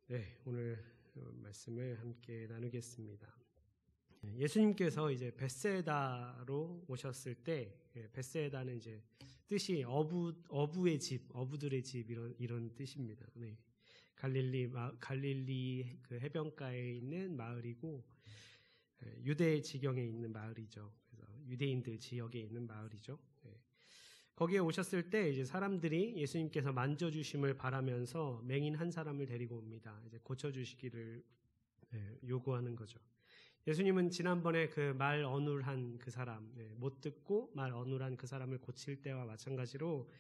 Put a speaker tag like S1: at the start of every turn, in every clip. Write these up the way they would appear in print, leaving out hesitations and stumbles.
S1: 네, 오늘 말씀을 함께 나누겠습니다. 예수님께서 이제 벳세다로 오셨을 때, 벳세다는 이제 뜻이 어부의 집, 어부들의 집 이런 뜻입니다. 네. 갈릴리 그 해변가에 있는 마을이고 유대 지경에 있는 마을이죠. 그래서 유대인들 지역에 있는 마을이죠. 네. 거기에 오셨을 때 이제 사람들이 예수님께서 만져주심을 바라면서 맹인 한 사람을 데리고 옵니다. 이제 고쳐주시기를 요구하는 거죠. 예수님은 지난번에 그 말 어눌한 그 사람, 못 듣고 말 어눌한 그 사람을 고칠 때와 마찬가지로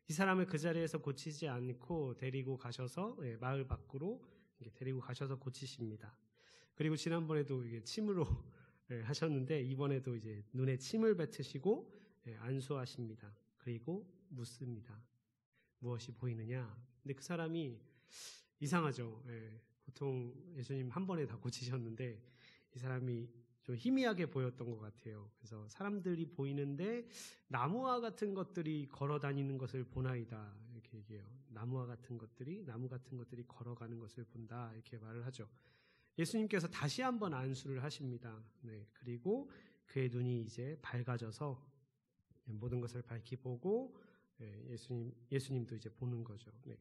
S1: 이 사람을 그 자리에서 고치지 않고 데리고 가셔서 마을 밖으로 데리고 가셔서 고치십니다. 그리고 지난번에도 이게 침으로 하셨는데 이번에도 이제 눈에 침을 뱉으시고 안수하십니다. 그리고 묻습니다. 무엇이 보이느냐? 근데 그 사람이 이상하죠. 보통 예수님 한 번에 다 고치셨는데 이 사람이 좀 희미하게 보였던 것 같아요. 그래서 사람들이 보이는데 나무와 같은 것들이 걸어다니는 것을 보나이다 이렇게 얘기해요. 나무 같은 것들이 걸어가는 것을 본다 이렇게 말을 하죠. 예수님께서 다시 한번 안수를 하십니다. 네, 그리고 그의 눈이 이제 밝아져서 모든 것을 밝히 보고 예수님도 이제 보는 거죠. 네.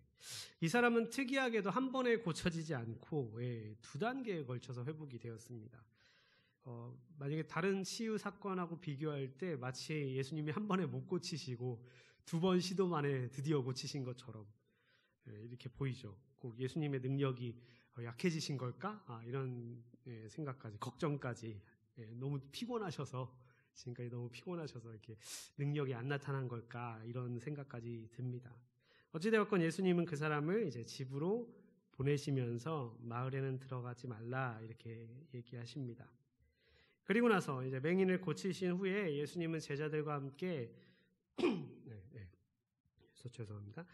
S1: 이 사람은 특이하게도 한 번에 고쳐지지 않고 두 단계에 걸쳐서 회복이 되었습니다. 만약에 다른 치유 사건하고 비교할 때 마치 예수님이 한 번에 못 고치시고 두 번 시도 만에 드디어 고치신 것처럼 이렇게 보이죠. 꼭 예수님의 능력이 약해지신 걸까? 이런 생각까지, 걱정까지 너무 피곤하셔서 지금까지 너무 피곤하셔서 이렇게 능력이 안 나타난 걸까 이런 생각까지 듭니다. 어찌되었건 예수님은 그 사람을 이제 집으로 보내시면서 마을에는 들어가지 말라 이렇게 얘기하십니다. 그리고 나서 이제 맹인을 고치신 후에 예수님은 제자들과 함께 죄송합니다.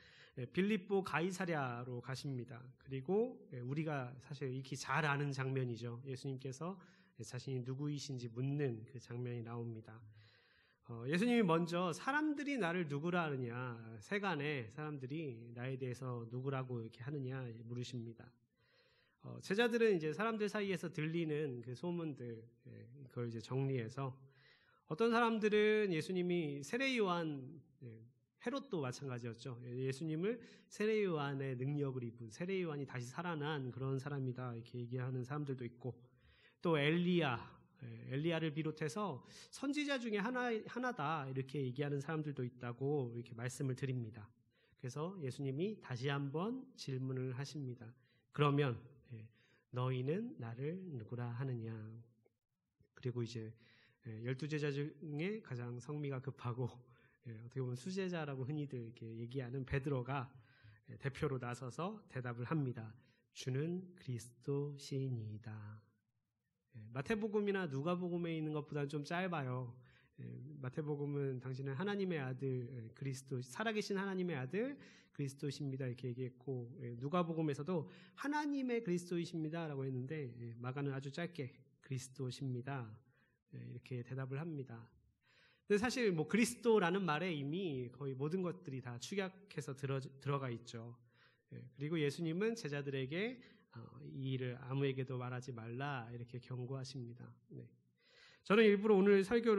S1: 빌립보 가이사랴로 가십니다. 그리고 우리가 사실 익히 잘 아는 장면이죠. 예수님께서 자신이 누구이신지 묻는 그 장면이 나옵니다. 예수님이 먼저 사람들이 나를 누구라 하느냐, 세간에 사람들이 나에 대해서 누구라고 이렇게 하느냐 물으십니다. 제자들은 이제 사람들 사이에서 들리는 그 소문들, 그걸 이제 정리해서 어떤 사람들은 예수님이 세례 요한, 헤롯도 마찬가지였죠. 예수님을 세례 요한의 능력을 입은 세례 요한이 다시 살아난 그런 사람이다 이렇게 얘기하는 사람들도 있고 또 엘리야를 비롯해서 선지자 중에 하나다 이렇게 얘기하는 사람들도 있다고 이렇게 말씀을 드립니다. 그래서 예수님이 다시 한번 질문을 하십니다. 그러면 너희는 나를 누구라 하느냐? 그리고 이제 12제자 중에 가장 성미가 급하고 어떻게 보면 수제자라고 흔히들 이렇게 얘기하는 베드로가 대표로 나서서 대답을 합니다. 주는 그리스도시니이다. 마태복음이나 누가복음에 있는 것보다는 좀 짧아요. 마태복음은 당신은 하나님의 아들 그리스도, 살아계신 하나님의 아들 그리스도십니다 이렇게 얘기했고 누가복음에서도 하나님의 그리스도이십니다 라고 했는데 마가는 아주 짧게 그리스도십니다 이렇게 대답을 합니다. 근데 사실 뭐 그리스도라는 말에 이미 거의 모든 것들이 다 축약해서 들어가 있죠. 그리고 예수님은 제자들에게 이 일을 아무에게도 말하지 말라 이렇게 경고하십니다. 네. 저는 일부러 오늘 설교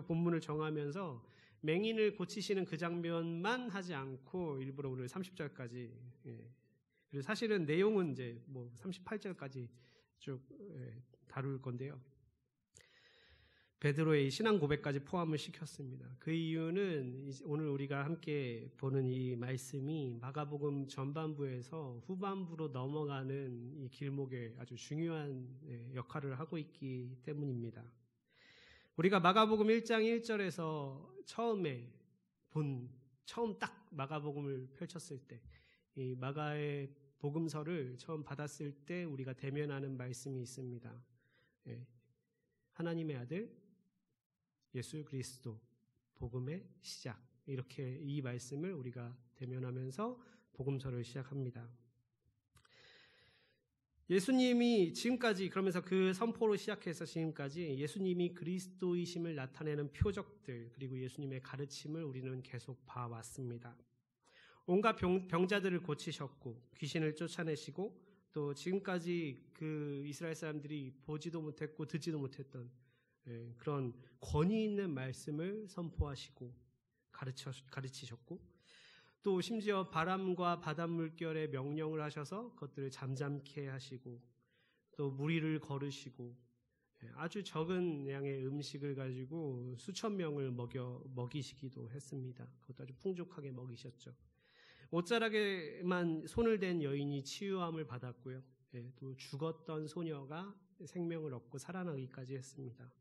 S1: 본문을 정하면서 맹인을 고치시는 그 장면만 하지 않고 일부러 오늘 30절까지 그리고 사실은 내용은 이제 뭐 38절까지 쭉 다룰 건데요. 베드로의 신앙 고백까지 포함을 시켰습니다. 그 이유는 오늘 우리가 함께 보는 이 말씀이 마가복음 전반부에서 후반부로 넘어가는 이 길목에 아주 중요한 역할을 하고 있기 때문입니다. 우리가 마가복음 1장 1절에서 처음 딱 마가복음을 펼쳤을 때, 이 마가의 복음서를 처음 받았을 때 우리가 대면하는 말씀이 있습니다. 하나님의 아들 예수 그리스도 복음의 시작 이렇게 이 말씀을 우리가 대면하면서 복음서를 시작합니다. 예수님이 지금까지 그러면서 그 선포로 시작해서 지금까지 예수님이 그리스도이심을 나타내는 표적들 그리고 예수님의 가르침을 우리는 계속 봐왔습니다. 온갖 병자들을 고치셨고 귀신을 쫓아내시고 또 지금까지 그 이스라엘 사람들이 보지도 못했고 듣지도 못했던 그런 권위 있는 말씀을 선포하시고 가르치셨고 또 심지어 바람과 바닷물결에 명령을 하셔서 그것들을 잠잠케 하시고 또 무리를 거르시고 아주 적은 양의 음식을 가지고 수천 명을 먹이시기도 했습니다. 그것도 아주 풍족하게 먹이셨죠. 옷자락에만 손을 댄 여인이 치유함을 받았고요. 또 죽었던 소녀가 생명을 얻고 살아나기까지 했습니다.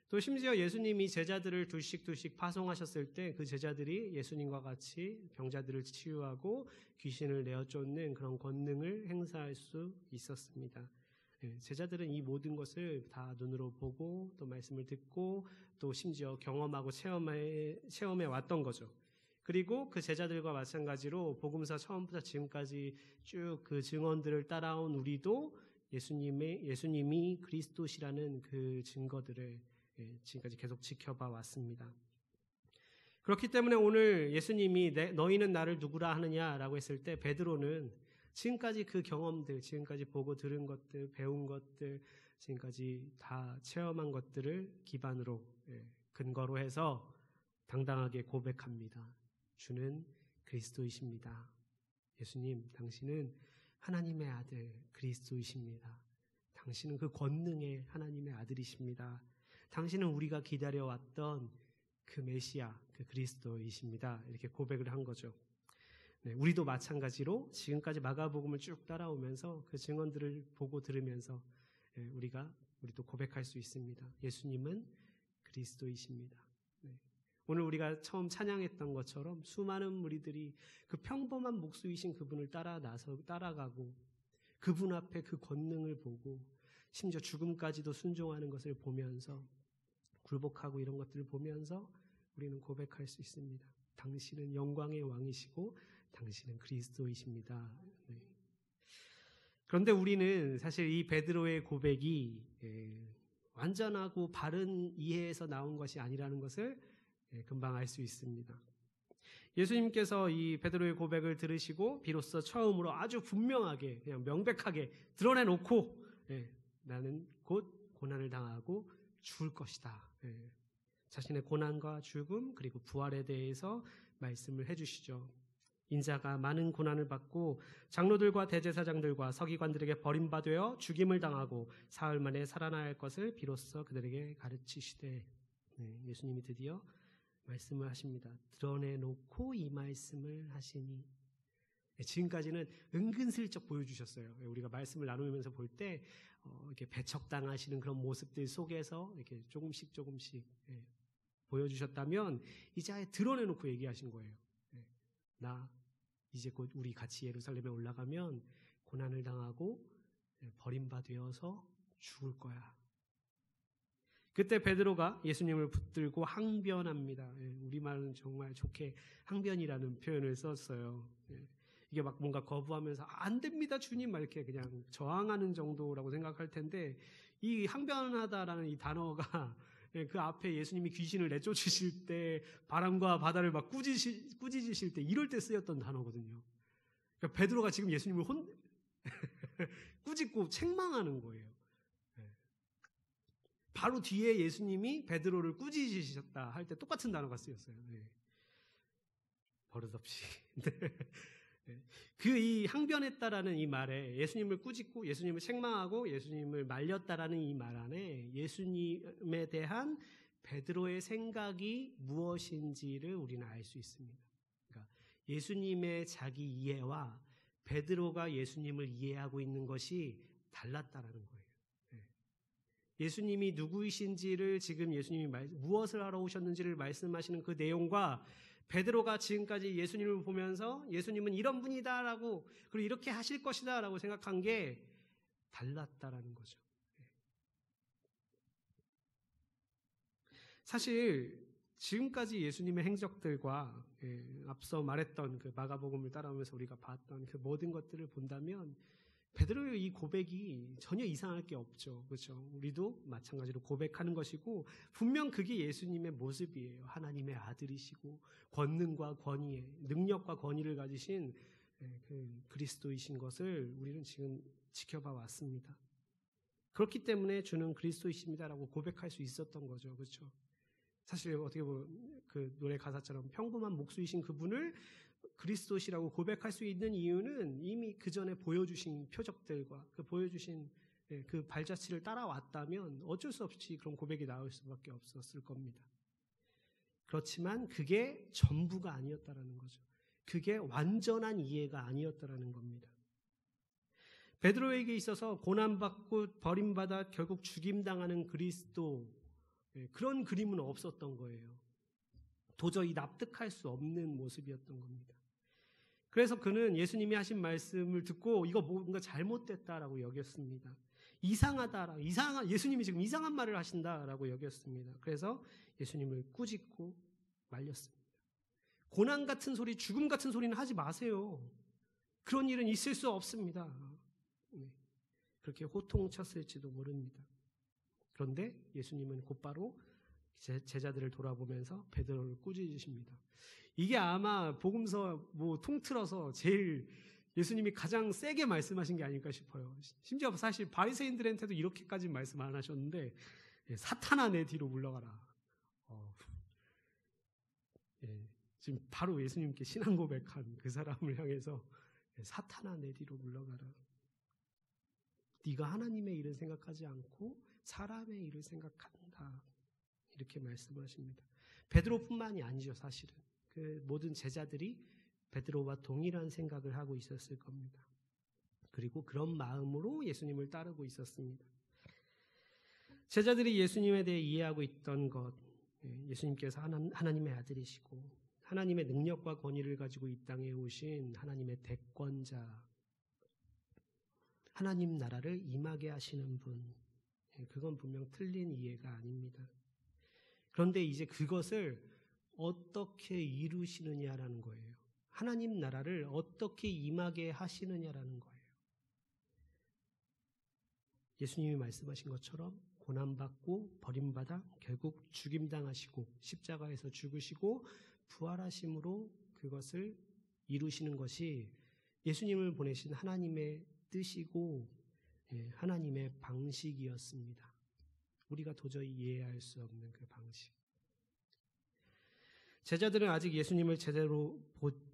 S1: 또 심지어 예수님이 제자들을 둘씩 파송하셨을 때 그 제자들이 예수님과 같이 병자들을 치유하고 귀신을 내어쫓는 그런 권능을 행사할 수 있었습니다. 제자들은 이 모든 것을 다 눈으로 보고 또 말씀을 듣고 또 심지어 경험하고 체험해 왔던 거죠. 그리고 그 제자들과 마찬가지로 복음서 처음부터 지금까지 쭉 그 증언들을 따라온 우리도 예수님이 그리스도시라는 그 증거들을 지금까지 계속 지켜봐 왔습니다. 그렇기 때문에 오늘 예수님이 너희는 나를 누구라 하느냐라고 했을 때 베드로는 지금까지 그 경험들, 지금까지 보고 들은 것들, 배운 것들, 지금까지 다 체험한 것들을 기반으로 근거로 해서 당당하게 고백합니다. 주는 그리스도이십니다. 예수님, 당신은 하나님의 아들 그리스도이십니다. 당신은 그 권능의 하나님의 아들이십니다. 당신은 우리가 기다려왔던 그 메시아, 그 그리스도이십니다. 이렇게 고백을 한 거죠. 우리도 마찬가지로 지금까지 마가복음을 쭉 따라오면서 그 증언들을 보고 들으면서 우리도 고백할 수 있습니다. 예수님은 그리스도이십니다. 오늘 우리가 처음 찬양했던 것처럼 수많은 무리들이 그 평범한 목수이신 그분을 따라가고 그분 앞에 그 권능을 보고 심지어 죽음까지도 순종하는 것을 보면서 굴복하고 이런 것들을 보면서 우리는 고백할 수 있습니다. 당신은 영광의 왕이시고 당신은 그리스도이십니다. 그런데 우리는 사실 이 베드로의 고백이 완전하고 바른 이해에서 나온 것이 아니라는 것을 금방 알 수 있습니다. 예수님께서 이 베드로의 고백을 들으시고 비로소 처음으로 아주 분명하게 그냥 명백하게 드러내놓고 나는 곧 고난을 당하고 죽을 것이다. 자신의 고난과 죽음 그리고 부활에 대해서 말씀을 해주시죠. 인자가 많은 고난을 받고 장로들과 대제사장들과 서기관들에게 버림받아 죽임을 당하고 사흘 만에 살아나야 할 것을 비로소 그들에게 가르치시되 예수님이 드디어 말씀을 하십니다. 드러내놓고 이 말씀을 하시니 지금까지는 은근슬쩍 보여주셨어요. 우리가 말씀을 나누면서 볼 때 이렇게 배척당하시는 그런 모습들 속에서 이렇게 조금씩 보여주셨다면 이제 아예 드러내놓고 얘기하신 거예요. 나 이제 곧 우리 같이 예루살렘에 올라가면 고난을 당하고 버림받아서 죽을 거야. 그때 베드로가 예수님을 붙들고 항변합니다. 우리말은 정말 좋게 항변이라는 표현을 썼어요. 이게 막 뭔가 거부하면서 안 됩니다 주님 막 이렇게 그냥 저항하는 정도라고 생각할 텐데 이 항변하다라는 이 단어가 그 앞에 예수님이 귀신을 내쫓으실 때 바람과 바다를 막 꾸짖으실 때 이럴 때 쓰였던 단어거든요. 그러니까 베드로가 지금 예수님을 꾸짖고 책망하는 거예요. 바로 뒤에 예수님이 베드로를 꾸짖으셨다 할 때 똑같은 단어가 쓰였어요. 버릇없이. 그 이 항변했다라는 이 말에 예수님을 꾸짖고 예수님을 책망하고 예수님을 말렸다라는 이 말 안에 예수님에 대한 베드로의 생각이 무엇인지를 우리는 알 수 있습니다. 그러니까 예수님의 자기 이해와 베드로가 예수님을 이해하고 있는 것이 달랐다라는 거예요. 예수님이 누구이신지를 지금 예수님이 무엇을 하러 오셨는지를 말씀하시는 그 내용과 베드로가 지금까지 예수님을 보면서 예수님은 이런 분이다라고 그리고 이렇게 하실 것이다라고 생각한 게 달랐다라는 거죠. 사실 지금까지 예수님의 행적들과 앞서 말했던 그 마가복음을 따라오면서 우리가 봤던 그 모든 것들을 본다면 베드로의 이 고백이 전혀 이상할 게 없죠. 그렇죠? 우리도 마찬가지로 고백하는 것이고 분명 그게 예수님의 모습이에요. 하나님의 아들이시고 권능과 권위에 능력과 권위를 가지신 그 그리스도이신 것을 우리는 지금 지켜봐 왔습니다. 그렇기 때문에 주는 그리스도이십니다라고 고백할 수 있었던 거죠. 그렇죠? 사실 어떻게 보면 그 노래 가사처럼 평범한 목수이신 그분을 그리스도시라고 고백할 수 있는 이유는 이미 그 전에 보여주신 표적들과 그 보여주신 그 발자취를 따라왔다면 어쩔 수 없이 그런 고백이 나올 수밖에 없었을 겁니다. 그렇지만 그게 전부가 아니었다라는 거죠. 그게 완전한 이해가 아니었다라는 겁니다. 베드로에게 있어서 고난받고 버림받아 결국 죽임당하는 그리스도, 그런 그림은 없었던 거예요. 도저히 납득할 수 없는 모습이었던 겁니다. 그래서 그는 예수님이 하신 말씀을 듣고 이거 뭔가 잘못됐다라고 여겼습니다. 예수님이 지금 이상한 말을 하신다라고 여겼습니다. 그래서 예수님을 꾸짖고 말렸습니다. 고난 같은 소리, 죽음 같은 소리는 하지 마세요. 그런 일은 있을 수 없습니다. 그렇게 호통쳤을지도 모릅니다. 그런데 예수님은 곧바로 제자들을 돌아보면서 베드로를 꾸짖으십니다. 이게 아마 복음서 통틀어서 제일 예수님이 가장 세게 말씀하신 게 아닐까 싶어요. 심지어 사실 바리새인들한테도 이렇게까지 말씀 안 하셨는데 사탄아 내 뒤로 물러가라. 지금 바로 예수님께 신앙 고백한 그 사람을 향해서 사탄아 내 뒤로 물러가라. 네가 하나님의 일을 생각하지 않고 사람의 일을 생각한다. 이렇게 말씀하십니다. 베드로뿐만이 아니죠. 사실은 그 모든 제자들이 베드로와 동일한 생각을 하고 있었을 겁니다. 그리고 그런 마음으로 예수님을 따르고 있었습니다. 제자들이 예수님에 대해 이해하고 있던 것, 예수님께서 하나님의 아들이시고 하나님의 능력과 권위를 가지고 이 땅에 오신 하나님의 대권자, 하나님 나라를 임하게 하시는 분, 그건 분명 틀린 이해가 아닙니다. 그런데 이제 그것을 어떻게 이루시느냐라는 거예요. 하나님 나라를 어떻게 임하게 하시느냐라는 거예요. 예수님이 말씀하신 것처럼 고난받고 버림받아 결국 죽임당하시고 십자가에서 죽으시고 부활하심으로 그것을 이루시는 것이 예수님을 보내신 하나님의 뜻이고 하나님의 방식이었습니다. 우리가 도저히 이해할 수 없는 그 방식. 제자들은 아직 예수님을 제대로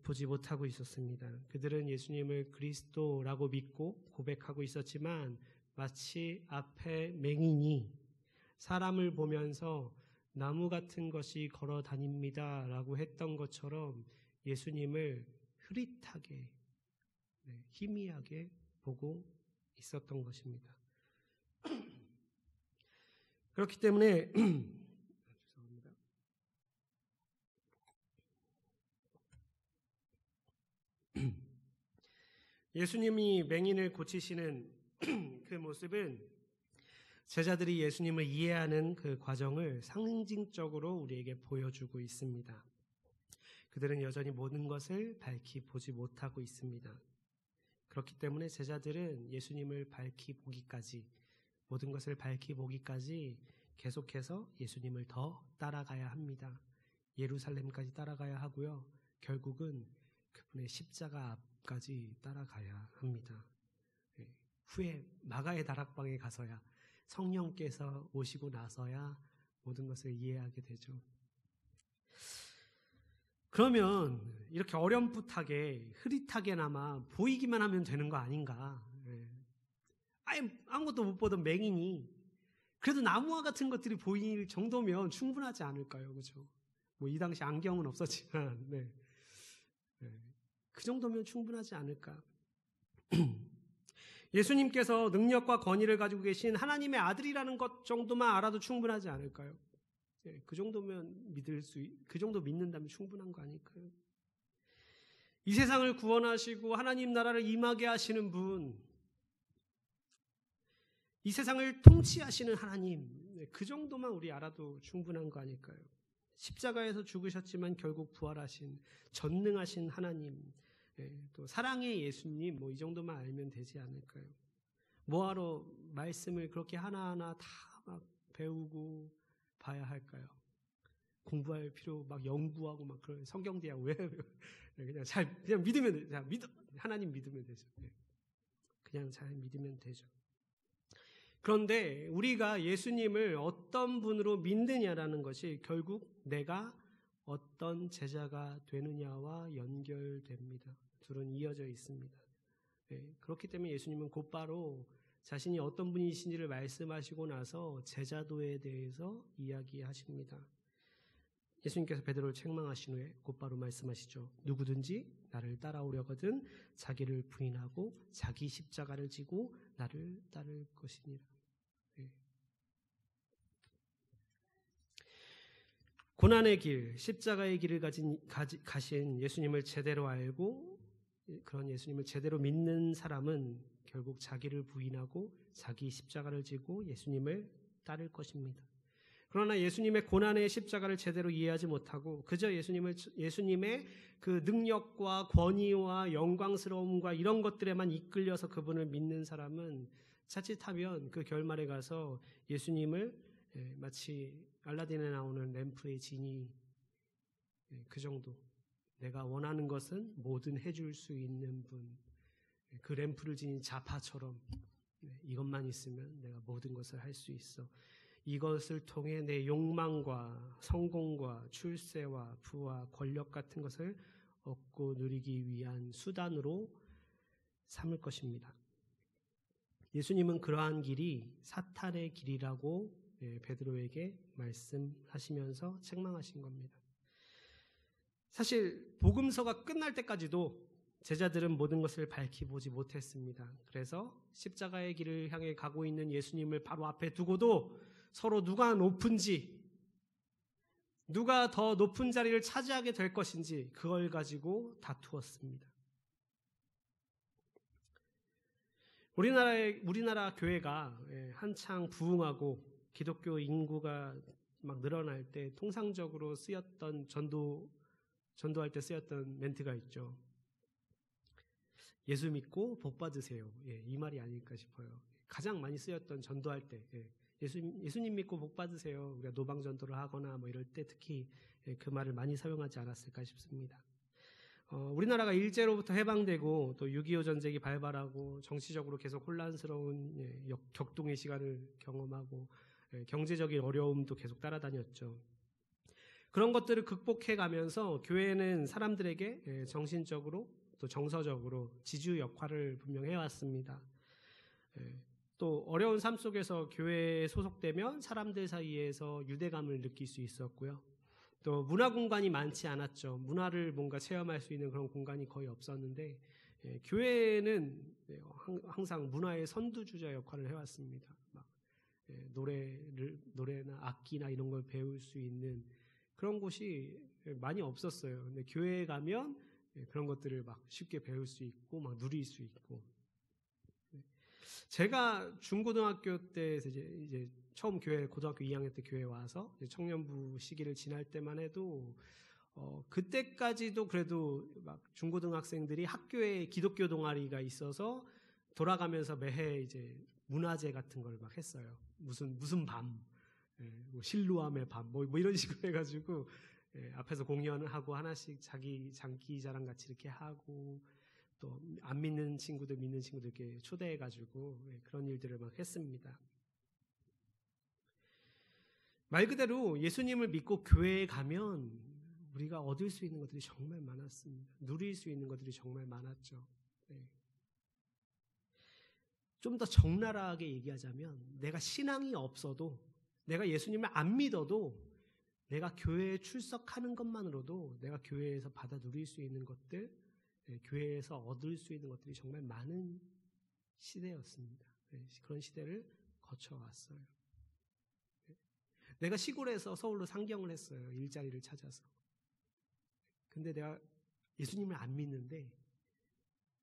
S1: 보지 못하고 있었습니다. 그들은 예수님을 그리스도라고 믿고 고백하고 있었지만 마치 앞에 맹인이 사람을 보면서 나무 같은 것이 걸어 다닙니다 라고 했던 것처럼 예수님을 흐릿하게, 희미하게 보고 있었던 것입니다. 그렇기 때문에 죄송합니다. 예수님이 맹인을 고치시는 그 모습은 제자들이 예수님을 이해하는 그 과정을 상징적으로 우리에게 보여주고 있습니다. 그들은 여전히 모든 것을 밝히 보지 못하고 있습니다. 그렇기 때문에 제자들은 예수님을 밝히 보기까지, 모든 것을 밝히 보기까지 계속해서 예수님을 더 따라가야 합니다. 예루살렘까지 따라가야 하고요. 결국은 그분의 십자가 앞까지 따라가야 합니다. 후에 마가의 다락방에 가서야, 성령께서 오시고 나서야 모든 것을 이해하게 되죠. 그러면 이렇게 어렴풋하게 흐릿하게나마 보이기만 하면 되는 거 아닌가? 아무것도 못 보던 맹인이 그래도 나무와 같은 것들이 보일 정도면 충분하지 않을까요? 그렇죠? 이 당시 안경은 없었지만 그 정도면 충분하지 않을까? 예수님께서 능력과 권위를 가지고 계신 하나님의 아들이라는 것 정도만 알아도 충분하지 않을까요? 그 정도면 그 정도 믿는다면 충분한 거 아닐까요? 이 세상을 구원하시고 하나님 나라를 임하게 하시는 분, 이 세상을 통치하시는 하나님, 그 정도만 우리 알아도 충분한 거 아닐까요? 십자가에서 죽으셨지만 결국 부활하신 전능하신 하나님, 또 사랑의 예수님 뭐 이 정도만 알면 되지 않을까요? 뭐하러 말씀을 그렇게 하나하나 다 막 배우고 봐야 할까요? 공부할 필요 막 연구하고 막 그런 성경대학 왜 그냥 믿으면 되죠. 하나님 믿으면 되죠. 그냥 잘 믿으면 되죠. 그런데 우리가 예수님을 어떤 분으로 믿느냐라는 것이 결국 내가 어떤 제자가 되느냐와 연결됩니다. 둘은 이어져 있습니다. 그렇기 때문에 예수님은 곧바로 자신이 어떤 분이신지를 말씀하시고 나서 제자도에 대해서 이야기하십니다. 예수님께서 베드로를 책망하신 후에 곧바로 말씀하시죠. 누구든지 나를 따라오려거든 자기를 부인하고 자기 십자가를 지고 나를 따를 것이니라. 고난의 길, 십자가의 길을 가신 예수님을 제대로 알고 그런 예수님을 제대로 믿는 사람은 결국 자기를 부인하고 자기 십자가를 지고 예수님을 따를 것입니다. 그러나 예수님의 고난의 십자가를 제대로 이해하지 못하고 그저 예수님의 그 능력과 권위와 영광스러움과 이런 것들에만 이끌려서 그분을 믿는 사람은 자칫하면 그 결말에 가서 예수님을 마치 알라딘에 나오는 램프의 지니 그 정도 내가 원하는 것은 뭐든 해줄 수 있는 분, 그 램프를 지닌 자파처럼 이것만 있으면 내가 모든 것을 할 수 있어. 이것을 통해 내 욕망과 성공과 출세와 부와 권력 같은 것을 얻고 누리기 위한 수단으로 삼을 것입니다. 예수님은 그러한 길이 사탄의 길이라고 베드로에게 말씀하시면서 책망하신 겁니다. 사실 복음서가 끝날 때까지도 제자들은 모든 것을 밝히 보지 못했습니다. 그래서 십자가의 길을 향해 가고 있는 예수님을 바로 앞에 두고도 서로 누가 높은지, 누가 더 높은 자리를 차지하게 될 것인지 그걸 가지고 다투었습니다. 우리나라 교회가 한창 부흥하고 기독교 인구가 막 늘어날 때 통상적으로 쓰였던 전도할 때 쓰였던 멘트가 있죠. 예수 믿고 복 받으세요. 이 말이 아닐까 싶어요. 가장 많이 쓰였던 전도할 때 예수님 믿고 복 받으세요. 우리가 노방 전도를 하거나 뭐 이럴 때 특히 그 말을 많이 사용하지 않았을까 싶습니다. 우리나라가 일제로부터 해방되고 또 6.25 전쟁이 발발하고 정치적으로 계속 혼란스러운 격동의 시간을 경험하고 경제적인 어려움도 계속 따라다녔죠. 그런 것들을 극복해 가면서 교회는 사람들에게 정신적으로 또 정서적으로 지주 역할을 분명 해왔습니다. 또 어려운 삶 속에서 교회에 소속되면 사람들 사이에서 유대감을 느낄 수 있었고요. 또 문화 공간이 많지 않았죠. 문화를 뭔가 체험할 수 있는 그런 공간이 거의 없었는데 교회는 항상 문화의 선두주자 역할을 해왔습니다. 막 노래나 악기나 이런 걸 배울 수 있는 그런 곳이 많이 없었어요. 근데 교회에 가면 그런 것들을 막 쉽게 배울 수 있고 막 누릴 수 있고. 제가 중고등학교 때 이제 처음 고등학교 2학년 때 교회에 와서 청년부 시기를 지날 때만 해도 그때까지도 그래도 막 중고등학생들이 학교에 기독교 동아리가 있어서 돌아가면서 매해 이제 문화제 같은 걸 막 했어요. 무슨 밤, 뭐 실루암의 밤, 뭐 이런 식으로 해가지고 앞에서 공연을 하고 하나씩 자기 장기 자랑 같이 이렇게 하고 또 안 믿는 친구들, 믿는 친구들 이렇게 초대해가지고 그런 일들을 막 했습니다. 말 그대로 예수님을 믿고 교회에 가면 우리가 얻을 수 있는 것들이 정말 많았습니다. 누릴 수 있는 것들이 정말 많았죠. 좀 더 적나라하게 얘기하자면 내가 신앙이 없어도 내가 예수님을 안 믿어도 내가 교회에 출석하는 것만으로도 내가 교회에서 받아 누릴 수 있는 것들, 교회에서 얻을 수 있는 것들이 정말 많은 시대였습니다. 그런 시대를 거쳐왔어요. 내가 시골에서 서울로 상경을 했어요. 일자리를 찾아서. 근데 내가 예수님을 안 믿는데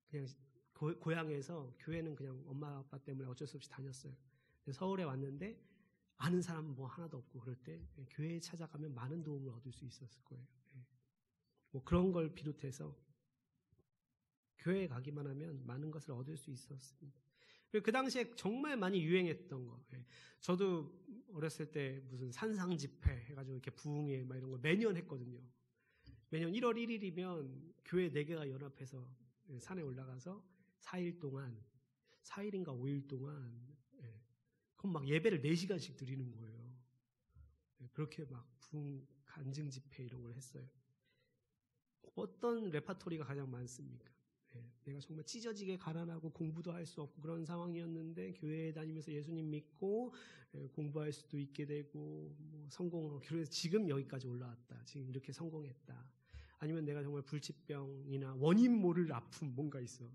S1: 그냥 고향에서 교회는 그냥 엄마 아빠 때문에 어쩔 수 없이 다녔어요. 서울에 왔는데 아는 사람은 뭐 하나도 없고 그럴 때 교회에 찾아가면 많은 도움을 얻을 수 있었을 거예요. 뭐 그런 걸 비롯해서 교회에 가기만 하면 많은 것을 얻을 수 있었습니다. 그 당시에 정말 많이 유행했던 거. 저도 어렸을 때 무슨 산상 집회 해가지고 이렇게 부흥회 막 이런 거 매년 했거든요. 매년 1월 1일이면 교회 4개가 연합해서 산에 올라가서 4일 동안, 4일인가 5일 동안, 그럼 막 예배를 4시간씩 드리는 거예요. 그렇게 막 부흥 간증 집회 이런 걸 했어요. 어떤 레파토리가 가장 많습니까? 내가 정말 찢어지게 가난하고 공부도 할 수 없고 그런 상황이었는데 교회에 다니면서 예수님 믿고 공부할 수도 있게 되고 뭐 성공하고 그래서 지금 여기까지 올라왔다. 지금 이렇게 성공했다. 아니면 내가 정말 불치병이나 원인 모를 아픔 뭔가 있어.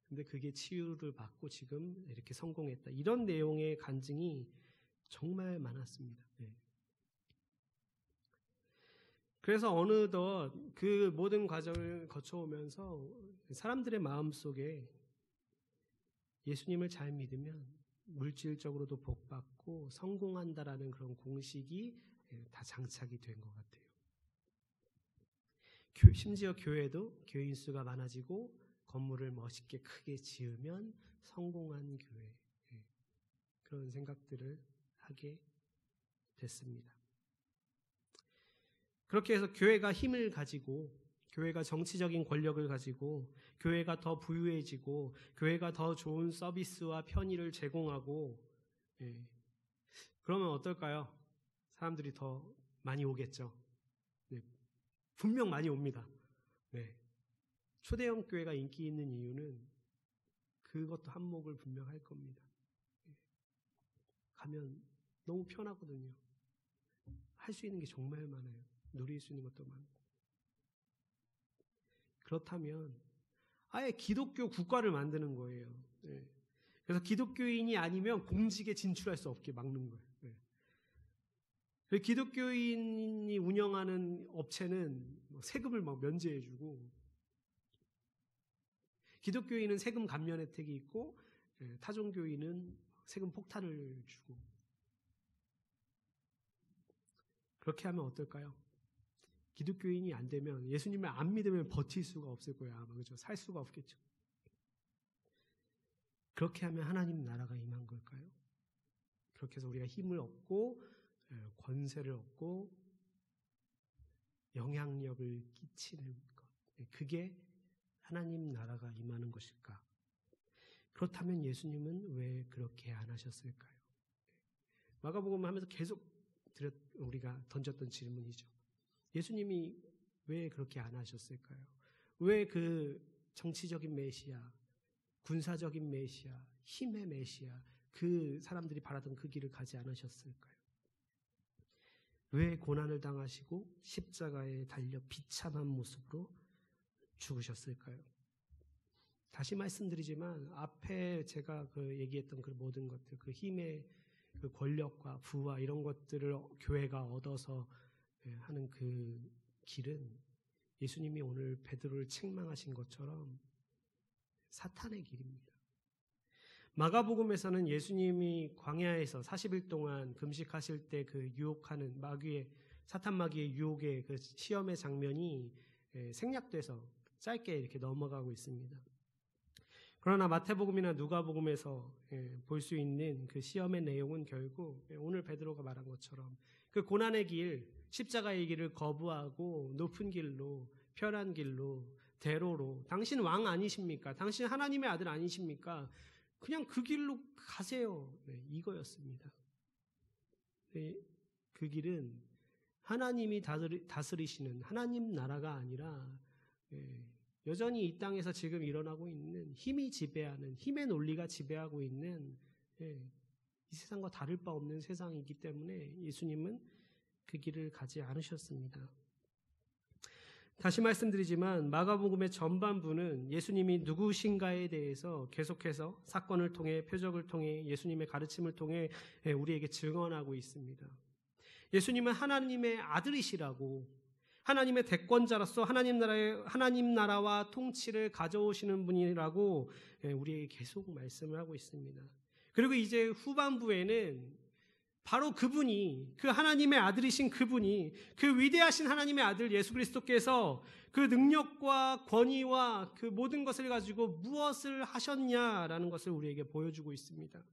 S1: 근데 그게 치유를 받고 지금 이렇게 성공했다. 이런 내용의 간증이 정말 많았습니다. 그래서 어느덧 그 모든 과정을 거쳐오면서 사람들의 마음속에 예수님을 잘 믿으면 물질적으로도 복받고 성공한다라는 그런 공식이 다 장착이 된 것 같아요. 심지어 교회도 교인 수가 많아지고 건물을 멋있게 크게 지으면 성공한 교회, 그런 생각들을 하게 됐습니다. 그렇게 해서 교회가 힘을 가지고 교회가 정치적인 권력을 가지고 교회가 더 부유해지고 교회가 더 좋은 서비스와 편의를 제공하고 그러면 어떨까요? 사람들이 더 많이 오겠죠. 분명 많이 옵니다. 초대형 교회가 인기 있는 이유는 그것도 한몫을 분명 할 겁니다. 가면 너무 편하거든요. 할 수 있는 게 정말 많아요. 누릴 수 있는 것도 많고. 그렇다면 아예 기독교 국가를 만드는 거예요. 그래서 기독교인이 아니면 공직에 진출할 수 없게 막는 거예요. 기독교인이 운영하는 업체는 세금을 막 면제해주고, 기독교인은 세금 감면 혜택이 있고 타종교인은 세금 폭탄을 주고. 그렇게 하면 어떨까요? 기독교인이 안 되면, 예수님을 안 믿으면 버틸 수가 없을 거예요. 아마 그죠? 살 수가 없겠죠. 그렇게 하면 하나님 나라가 임한 걸까요? 그렇게 해서 우리가 힘을 얻고 권세를 얻고 영향력을 끼치는 것, 그게 하나님 나라가 임하는 것일까? 그렇다면 예수님은 왜 그렇게 안 하셨을까요? 마가복음 하면서 계속 우리가 던졌던 질문이죠. 예수님이 왜 그렇게 안 하셨을까요? 왜 그 정치적인 메시아, 군사적인 메시아, 힘의 메시아, 그 사람들이 바라던 그 길을 가지 않으셨을까요? 왜 고난을 당하시고 십자가에 달려 비참한 모습으로 죽으셨을까요? 다시 말씀드리지만 앞에 제가 얘기했던 그 모든 것들, 그 힘의 그 권력과 부와 이런 것들을 교회가 얻어서 하는 그 길은 예수님이 오늘 베드로를 책망하신 것처럼 사탄의 길입니다. 마가복음에서는 예수님이 광야에서 40일 동안 금식하실 때 그 유혹하는 사탄 마귀의 유혹의 그 시험의 장면이 생략돼서 짧게 이렇게 넘어가고 있습니다. 그러나 마태복음이나 누가복음에서 볼 수 있는 그 시험의 내용은 결국 오늘 베드로가 말한 것처럼 그 고난의 길, 십자가의 길을 거부하고 높은 길로, 편한 길로, 대로로, 당신 왕 아니십니까? 당신 하나님의 아들 아니십니까? 그냥 그 길로 가세요. 이거였습니다. 그 길은 하나님이 다스리시는 하나님 나라가 아니라 여전히 이 땅에서 지금 일어나고 있는 힘이 지배하는, 힘의 논리가 지배하고 있는 이 세상과 다를 바 없는 세상이기 때문에 예수님은 그 길을 가지 않으셨습니다. 다시 말씀드리지만 마가복음의 전반부는 예수님이 누구신가에 대해서 계속해서 사건을 통해, 표적을 통해, 예수님의 가르침을 통해 우리에게 증언하고 있습니다. 예수님은 하나님의 아들이시라고, 하나님의 대권자로서 하나님 나라와 통치를 가져오시는 분이라고 우리에게 계속 말씀을 하고 있습니다. 그리고 이제 후반부에는 바로 그분이, 그 하나님의 아들이신 그분이, 그 위대하신 하나님의 아들 예수 그리스도께서 그 능력과 권위와 그 모든 것을 가지고 무엇을 하셨냐라는 것을 우리에게 보여주고 있습니다.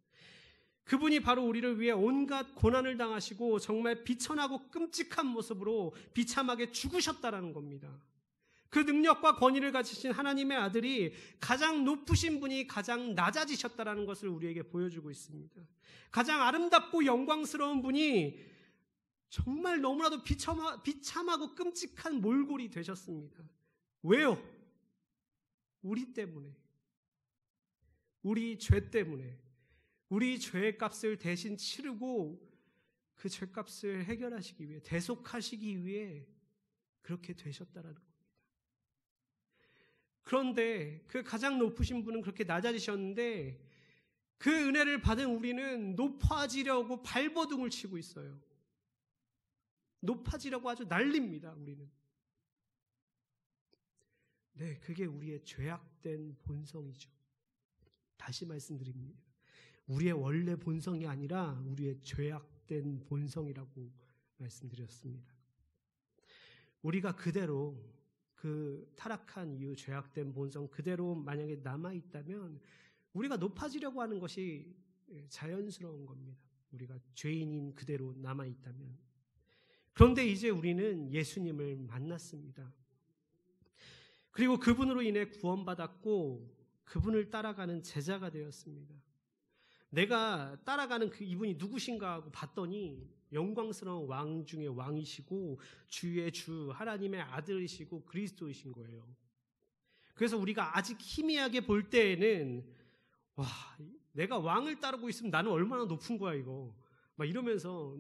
S1: 그분이 바로 우리를 위해 온갖 고난을 당하시고 정말 비천하고 끔찍한 모습으로 비참하게 죽으셨다라는 겁니다. 그 능력과 권위를 가지신 하나님의 아들이 가장 높으신 분이 가장 낮아지셨다라는 것을 우리에게 보여주고 있습니다. 가장 아름답고 영광스러운 분이 정말 너무나도 비참하고 끔찍한 몰골이 되셨습니다. 왜요? 우리 때문에, 우리 죄 때문에, 우리 죄의 값을 대신 치르고 그 죄값을 해결하시기 위해, 대속하시기 위해 그렇게 되셨다라는 겁니다. 그런데 그 가장 높으신 분은 그렇게 낮아지셨는데 그 은혜를 받은 우리는 높아지려고 발버둥을 치고 있어요. 높아지려고 아주 난립니다, 우리는. 네, 그게 우리의 죄악된 본성이죠. 다시 말씀드립니다. 우리의 원래 본성이 아니라 우리의 죄악된 본성이라고 말씀드렸습니다. 우리가 그대로 그 타락한 이유 죄악된 본성 그대로 만약에 남아있다면 우리가 높아지려고 하는 것이 자연스러운 겁니다. 우리가 죄인인 그대로 남아있다면. 그런데 이제 우리는 예수님을 만났습니다. 그리고 그분으로 인해 구원받았고 그분을 따라가는 제자가 되었습니다. 내가 따라가는 그 이분이 누구신가 하고 봤더니 영광스러운 왕 중에 왕이시고 주의 주 하나님의 아들이시고 그리스도이신 거예요. 그래서 우리가 아직 희미하게 볼 때에는 와, 내가 왕을 따르고 있으면 나는 얼마나 높은 거야 이거 막 이러면서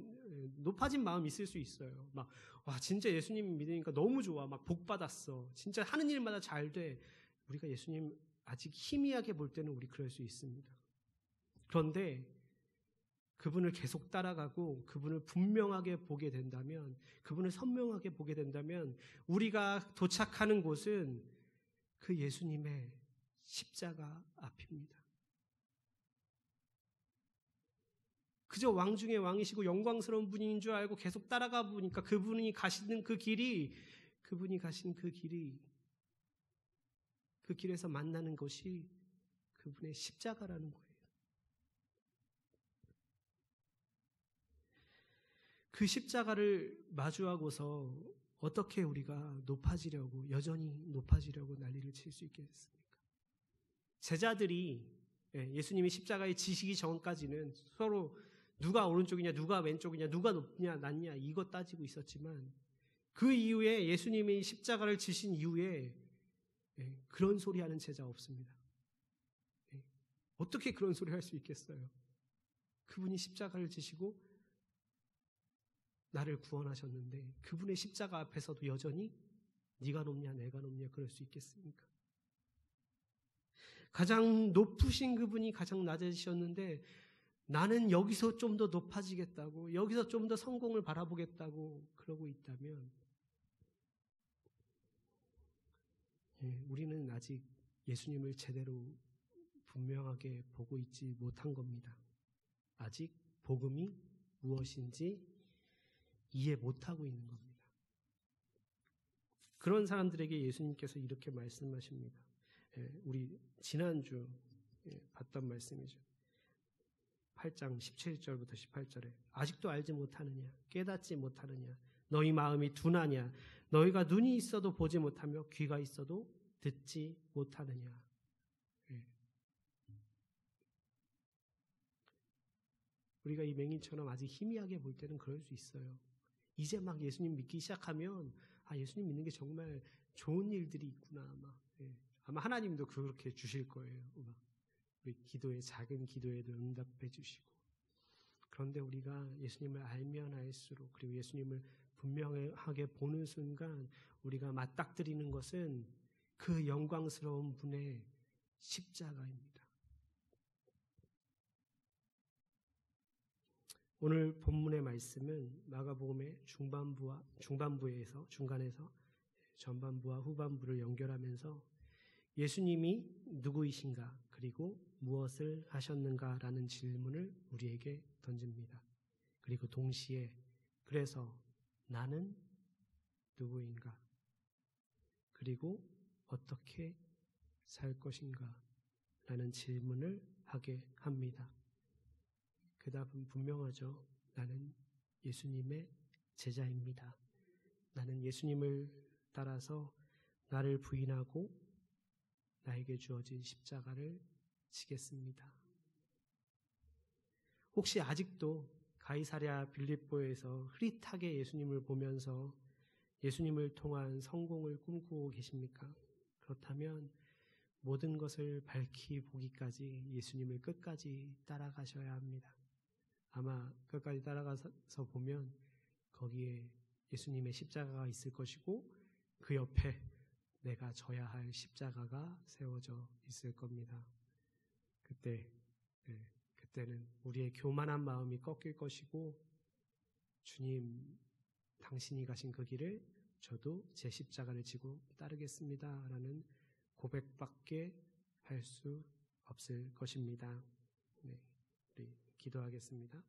S1: 높아진 마음이 있을 수 있어요. 막 와, 진짜 예수님 믿으니까 너무 좋아, 막 복 받았어, 진짜 하는 일마다 잘 돼. 우리가 예수님 아직 희미하게 볼 때는 우리 그럴 수 있습니다. 그런데 그분을 계속 따라가고 그분을 분명하게 보게 된다면, 그분을 선명하게 보게 된다면 우리가 도착하는 곳은 그 예수님의 십자가 앞입니다. 그저 왕 중에 왕이시고 영광스러운 분인 줄 알고 계속 따라가 보니까 그분이 가시는 그 길이, 그분이 가신 그 길이, 그 길에서 만나는 것이 그분의 십자가라는 거예요. 그 십자가를 마주하고서 어떻게 우리가 높아지려고, 여전히 높아지려고 난리를 칠 수 있겠습니까? 제자들이 예수님이 십자가에 지시기 전까지는 서로 누가 오른쪽이냐, 누가 왼쪽이냐, 누가 높냐, 낮냐 이것 따지고 있었지만 그 이후에 예수님이 십자가를 지신 이후에 그런 소리 하는 제자 없습니다. 어떻게 그런 소리 할 수 있겠어요? 그분이 십자가를 지시고 나를 구원하셨는데 그분의 십자가 앞에서도 여전히 네가 높냐 내가 높냐 그럴 수 있겠습니까? 가장 높으신 그분이 가장 낮아지셨는데 나는 여기서 좀 더 높아지겠다고, 여기서 좀 더 성공을 바라보겠다고 그러고 있다면 우리는 아직 예수님을 제대로 분명하게 보고 있지 못한 겁니다. 아직 복음이 무엇인지 이해 못하고 있는 겁니다. 그런 사람들에게 예수님께서 이렇게 말씀하십니다. 우리 지난주 봤던 말씀이죠. 8장 17절부터 18절에 아직도 알지 못하느냐, 깨닫지 못하느냐, 너희 마음이 둔하냐, 너희가 눈이 있어도 보지 못하며 귀가 있어도 듣지 못하느냐. 우리가 이 맹인처럼 아직 희미하게 볼 때는 그럴 수 있어요. 이제 막 예수님 믿기 시작하면 예수님 믿는 게 정말 좋은 일들이 있구나. 아마 하나님도 그렇게 주실 거예요. 우리 기도에, 작은 기도에도 응답해 주시고. 그런데 우리가 예수님을 알면 알수록, 그리고 예수님을 분명하게 보는 순간 우리가 맞닥뜨리는 것은 그 영광스러운 분의 십자가입니다. 오늘 본문의 말씀은 마가복음의 중간에서 전반부와 후반부를 연결하면서 예수님이 누구이신가, 그리고 무엇을 하셨는가라는 질문을 우리에게 던집니다. 그리고 동시에 그래서 나는 누구인가? 그리고 어떻게 살 것인가? 라는 질문을 하게 합니다. 그 답은 분명하죠. 나는 예수님의 제자입니다. 나는 예수님을 따라서 나를 부인하고 나에게 주어진 십자가를 지겠습니다. 혹시 아직도 가이사랴 빌립보에서 흐릿하게 예수님을 보면서 예수님을 통한 성공을 꿈꾸고 계십니까? 그렇다면 모든 것을 밝히 보기까지 예수님을 끝까지 따라가셔야 합니다. 아마 끝까지 따라가서 보면 거기에 예수님의 십자가가 있을 것이고 그 옆에 내가 져야 할 십자가가 세워져 있을 겁니다. 그때는 우리의 교만한 마음이 꺾일 것이고 주님, 당신이 가신 그 길을 저도 제 십자가를 지고 따르겠습니다. 라는 고백밖에 할 수 없을 것입니다. 네, 우리 기도하겠습니다.